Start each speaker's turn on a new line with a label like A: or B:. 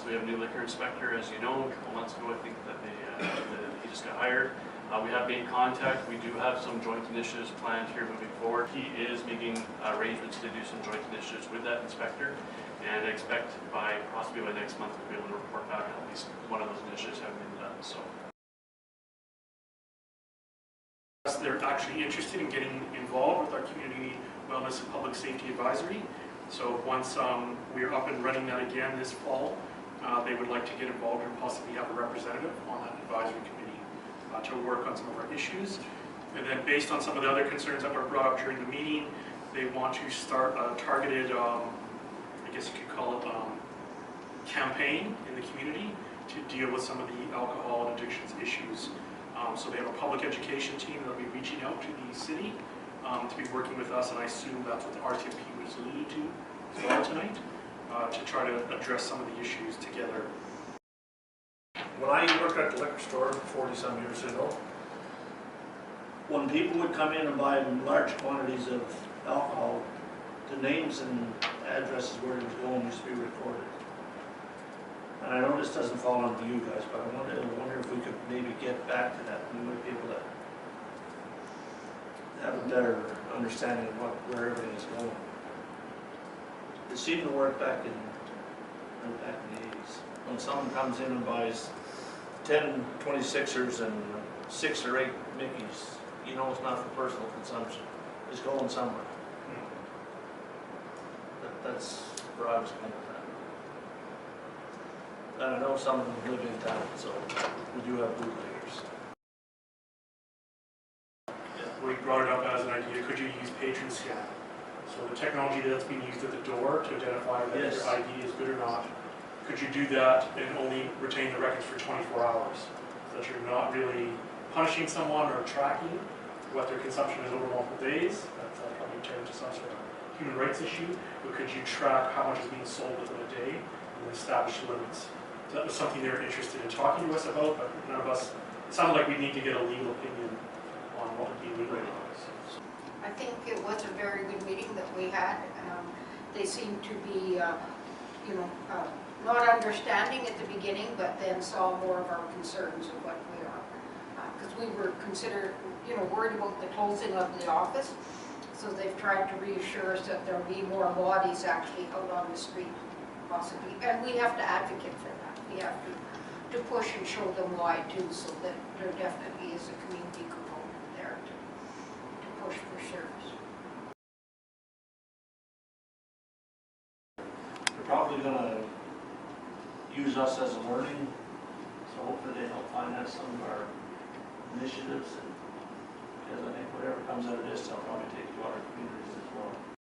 A: So we have a new liquor inspector, as you know. A couple months ago, I think that he just got hired. We have made contact. We do have some joint initiatives planned here moving forward. He is making arrangements to do some joint initiatives with that inspector, and I expect possibly by next month we'll be able to report back on at least one of those initiatives having been done. So
B: they're actually interested in getting involved with our community wellness and public safety advisory. So once we're up and running that again this fall, they would like to get involved and possibly have a representative on that advisory committee to work on some of our issues. And then based on some of the other concerns that were brought up during the meeting, they want to start a targeted, I guess you could call it campaign in the community to deal with some of the alcohol and addictions issues. So they have a public education team that will be reaching out to the city to be working with us, and I assume that's what the RCMP was alluding to as well tonight, to try to address some of the issues together.
C: When I worked at the liquor store 40-some years ago, when people would come in and buy large quantities of alcohol, the names and addresses where it was going used to be recorded. And I know this doesn't fall under you guys, but I wonder if we could maybe get back to that. We might be able to have a better understanding of where everything is going. It seemed to work back in the 80s. When someone comes in and buys 10 26ers and 6 or 8 Mickeys, you know it's not for personal consumption. It's going somewhere. That's where I was going with that. And I know some of them live in town, so we do have bootleggers.
B: We brought it up as an idea, could you use patron scan? So the technology that's being used at the door to identify that
C: Yes.
B: your ID is good or not, could you do that and only retain the records for 24 hours? So that you're not really punishing someone or tracking what their consumption is over multiple days. That's probably turned into some sort of human rights issue. But could you track how much is being sold within a day and establish limits? So that was something they were interested in talking to us about, but none of us, it sounded like we need to get a legal opinion on what would be legal or not.
D: I think it was a very good meeting that we had. They seemed to be, not understanding at the beginning, but then saw more of our concerns of what we are. Because we were worried about the closing of the office. So they've tried to reassure us that there'll be more bodies actually out on the street, possibly. And we have to advocate for that. We have to push and show them why too, so that there definitely is a community component there to push for service.
C: They're probably going to use us as a learning, so hopefully they help finance some of our initiatives, and because I think whatever comes out of this, they'll probably take to other communities as well.